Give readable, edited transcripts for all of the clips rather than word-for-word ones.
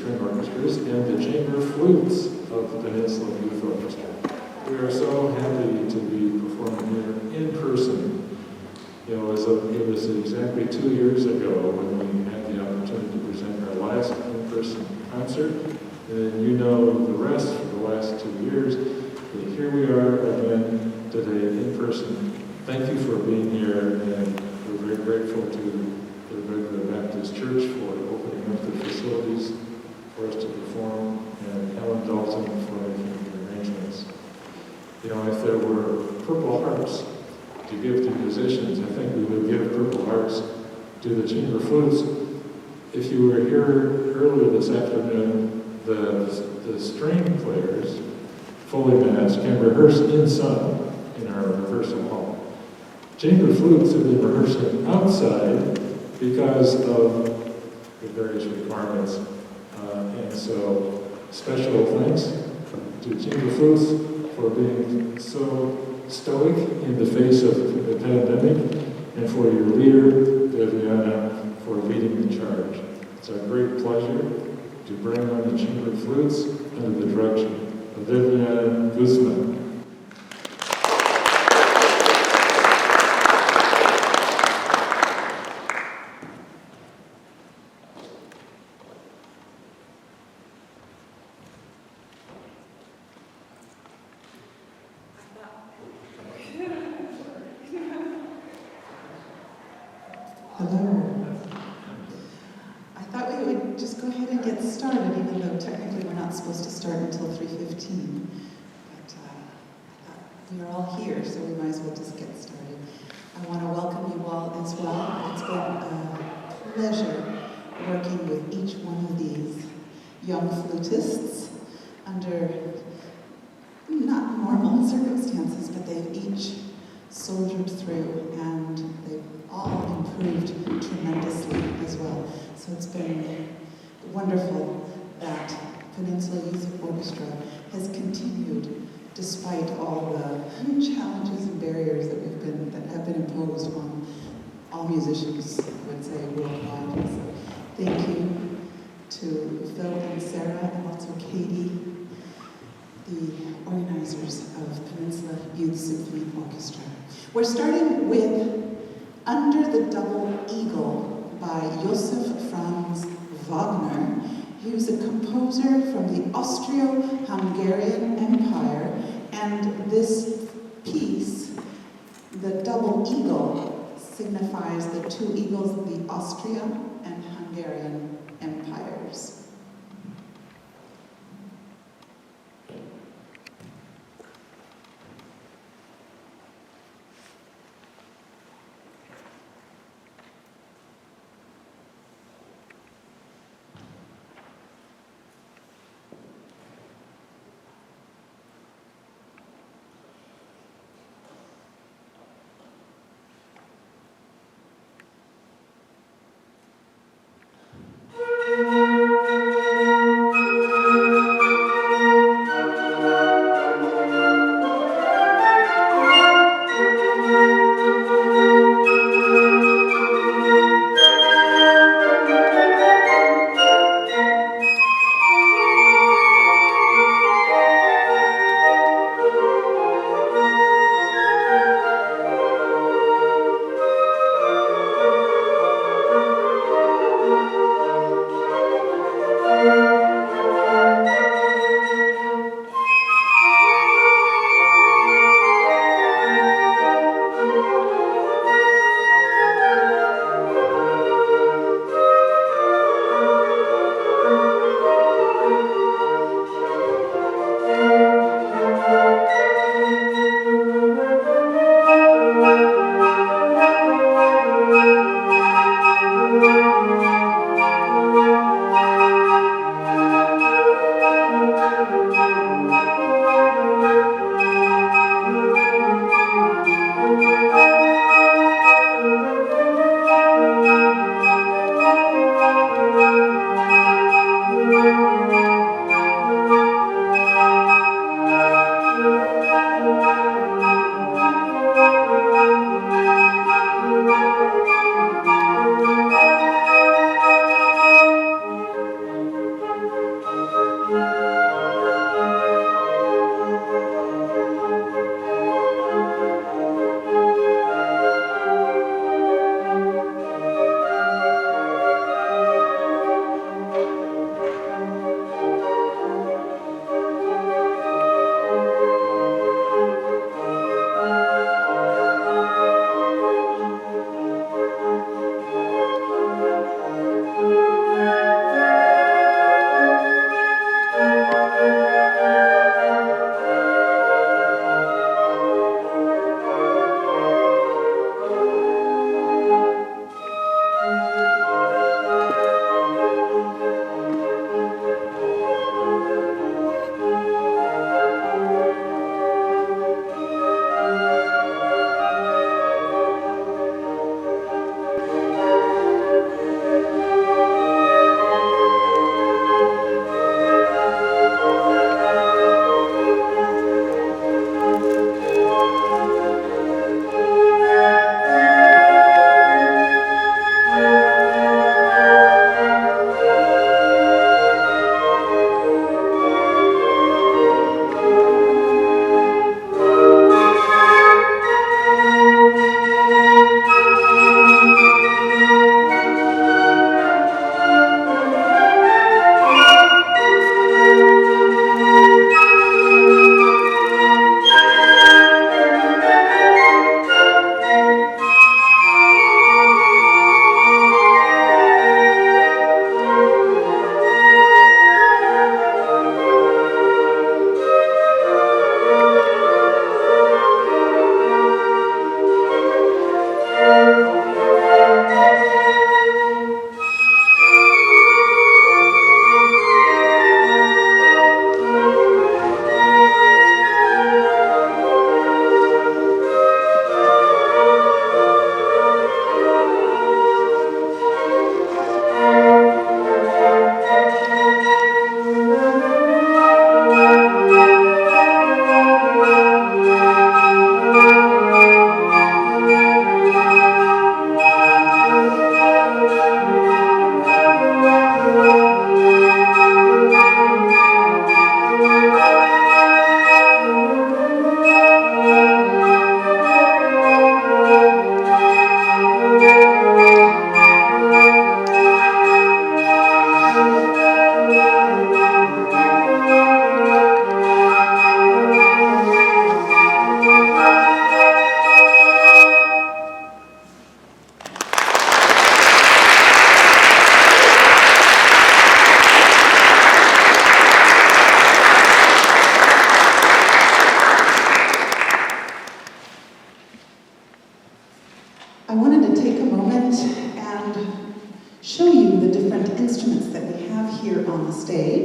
string orchestras and the chamber flutes of the Peninsula Youth Orchestra. We are so happy to be performing here in person. You know, it was exactly 2 years ago when we had the opportunity to present our last in-person concert. And you know the rest for the last 2 years. But here we are again today in person. Thank you for being here, and we're very grateful to the Redwood Baptist Church for opening up the facilities for us to perform, and Helen Dalton for making the arrangements. You know, if there were Purple Hearts to give to musicians, I think we would give Purple Hearts to the chamber flutes. If you were here earlier this afternoon, the string players, fully massed, can rehearse inside in our rehearsal hall. Chamber flutes have been rehearsing outside because of the various requirements. And so, special thanks to chamber flutes for being so stoic in the face of the pandemic, and for your leader, Viviana, for leading the charge. It's a great pleasure to bring on the chamber flutes under the direction of Viviana Guzman. Hello. I thought we would just go ahead and get started, even though technically we're not supposed to start until 3:15. But I thought we are all here, so we might as well just get started. I want to welcome you all as well. It's been a pleasure working with each one of these young flutists under not normal circumstances, but they've each soldiered through, and they've all improved tremendously as well. So it's been wonderful that Peninsula Youth Orchestra has continued despite all the challenges and barriers that have been imposed on all musicians, I would say, worldwide. So thank you to Phil and Sarah, and also Katie, the organizers of Peninsula Youth Symphony Orchestra. We're starting with Under the Double Eagle by Josef Franz Wagner. He was a composer from the Austro-Hungarian Empire, and this piece, the double eagle, signifies the two eagles of the Austrian and Hungarian empires. Thank you.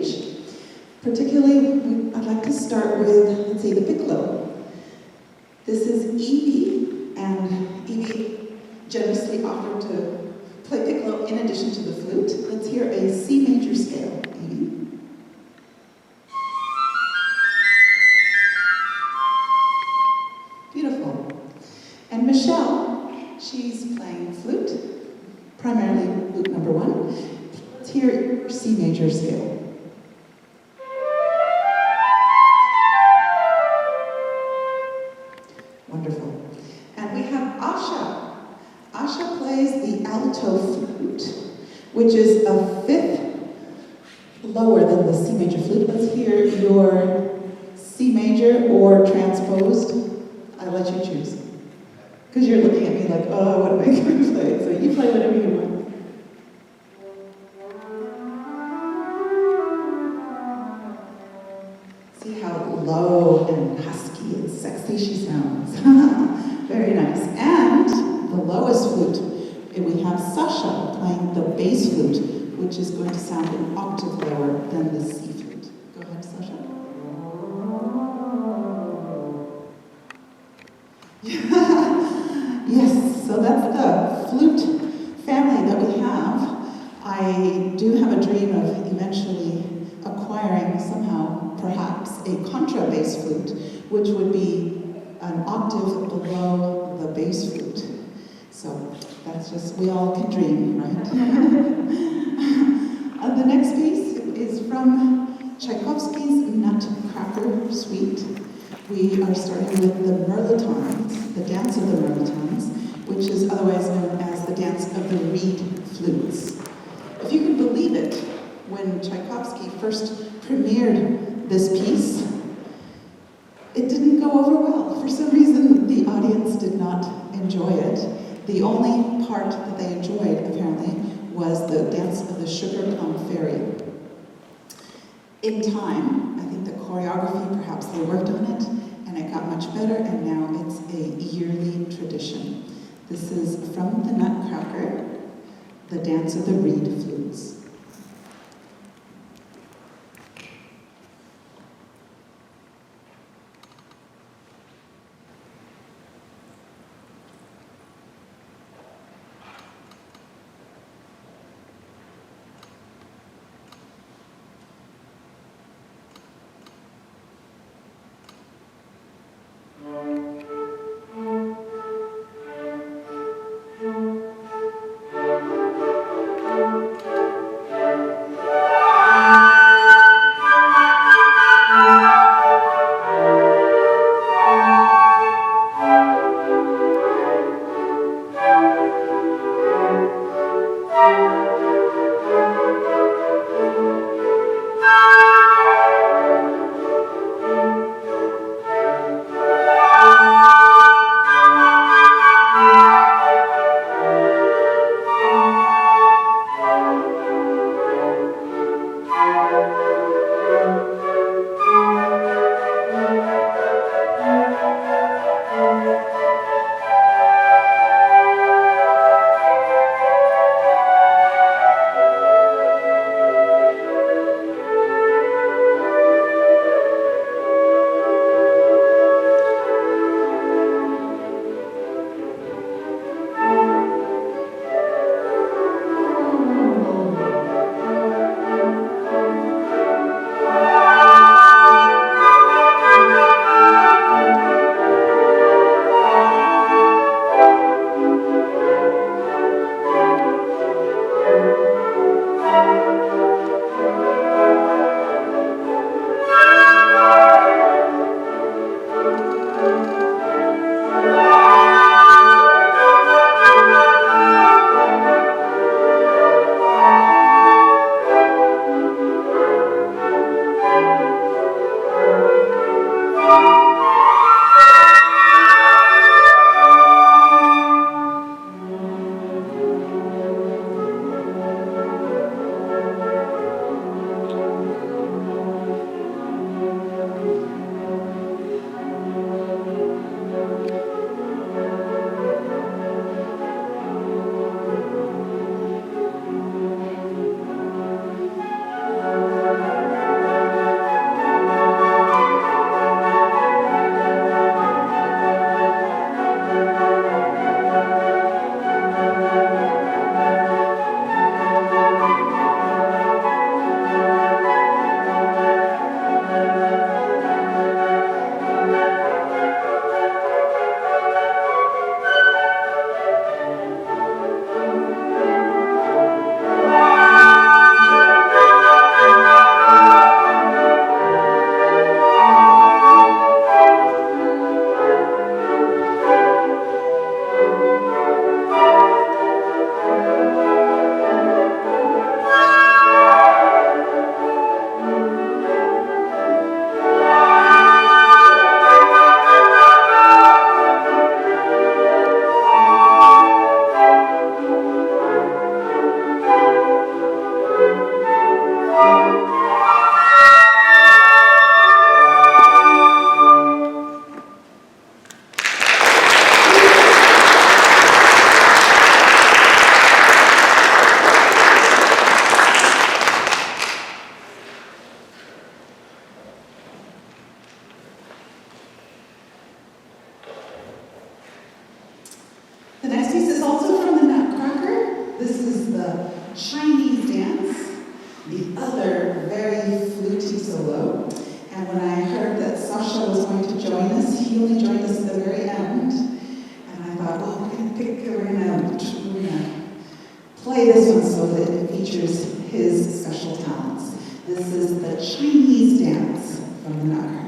stage. Particularly, I'd like to start with, let's see, the piccolo. This is Evie, and Evie generously offered to play piccolo in addition to the flute. Let's hear a C major scale, Evie. Beautiful. And Michelle, she's playing flute, primarily flute number 1. Let's hear C major scale. Wonderful. And we have Asha. Asha plays the alto flute, which is a 5th lower than the C major flute. Let's hear your C major or transposed. I'll let you choose. Because you're looking at me like, oh, what am I going to play? So you play whatever you want. See how low and husky and sexy she sounds. Very nice. And the lowest flute, we have Sasha playing the bass flute, which is going to sound an octave lower than the C flute. Go ahead, Sasha. Yes, so that's the flute family that we have. I do have a dream of eventually acquiring somehow, perhaps, a contrabass flute, which would be an octave below the bass flute. So that's just, we all can dream, right? The next piece is from Tchaikovsky's Nutcracker Suite. We are starting with the Mirlitons, the Dance of the Mirlitons, which is otherwise known as the Dance of the Reed Flutes. If you can believe it, when Tchaikovsky first premiered this piece, it didn't go over well. For some reason, the audience did not enjoy it. The only part that they enjoyed, apparently, was the Dance of the Sugar Plum Fairy. In time, I think the choreography, perhaps they worked on it, and it got much better, and now it's a yearly tradition. This is from the Nutcracker, the Dance of the Reed Flutes. the Chinese dance, the other very fluty solo. And when I heard that Sasha was going to join us, he only joined us at the very end. And I thought, well, we're gonna play this one so that it features his special talents. This is the Chinese dance from the Nutcracker.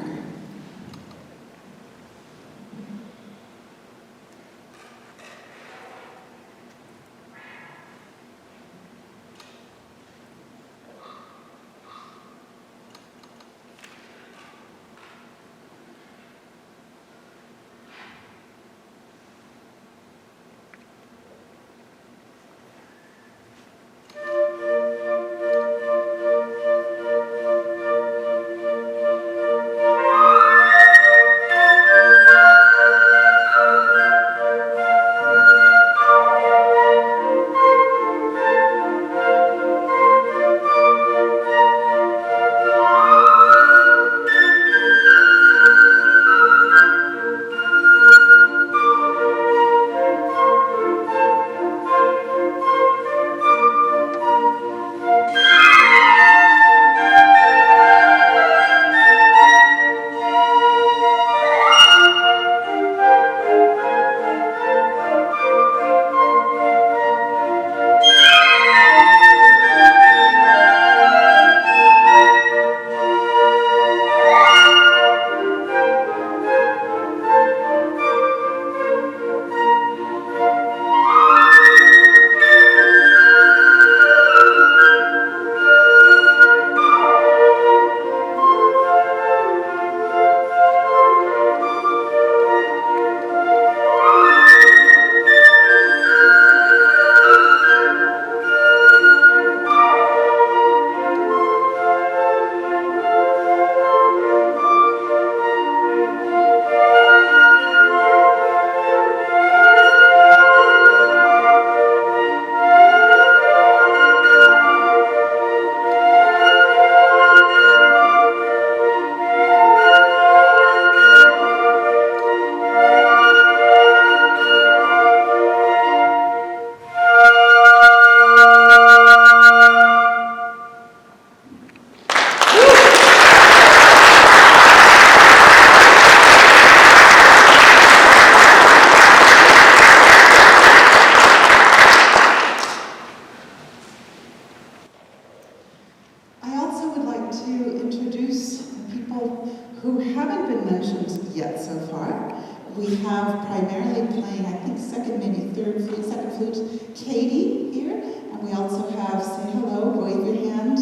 Who haven't been mentioned yet so far. We have primarily playing, I think, second, maybe third flute, second flute, Katie here. And we also have, say hello, wave your hand,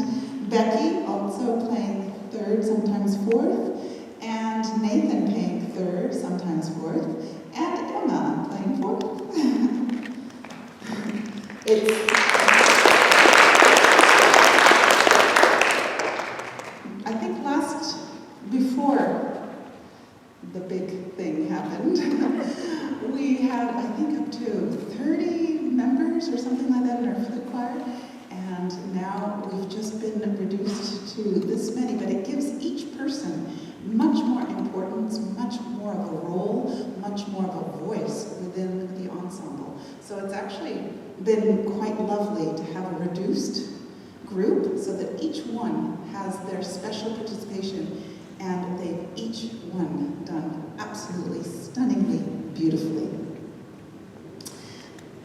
Becky, also playing third, sometimes fourth. And Nathan playing third, sometimes fourth. And Emma playing fourth. I think before the big thing happened, we had, I think, up to 30 members or something like that in our flute choir, and now we've just been reduced to this many, but it gives each person much more importance, much more of a role, much more of a voice within the ensemble. So it's actually been quite lovely to have a reduced group so that each one has their special participation, and they've each one done absolutely stunningly beautifully.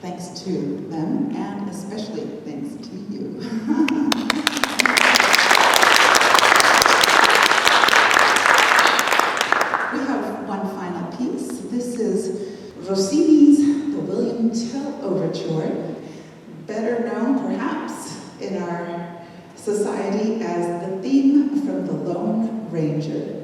Thanks to them, and especially thanks to you. We have one final piece. This is Rossini's The William Tell Overture, better known perhaps in our society as the theme from The Lone Ranger.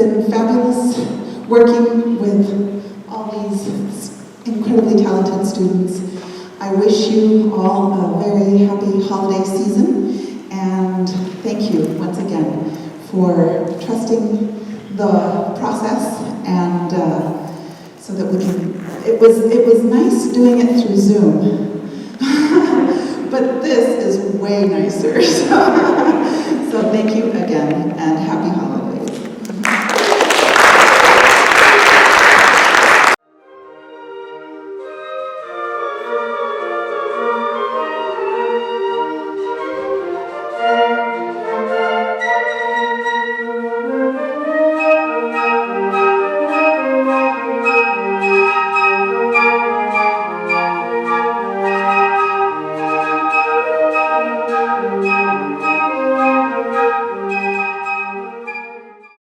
been fabulous working with all these incredibly talented students. I wish you all a very happy holiday season, and thank you once again for trusting the process, and so that we can. It was nice doing it through Zoom, but this is way nicer. So thank you again, and happy holidays.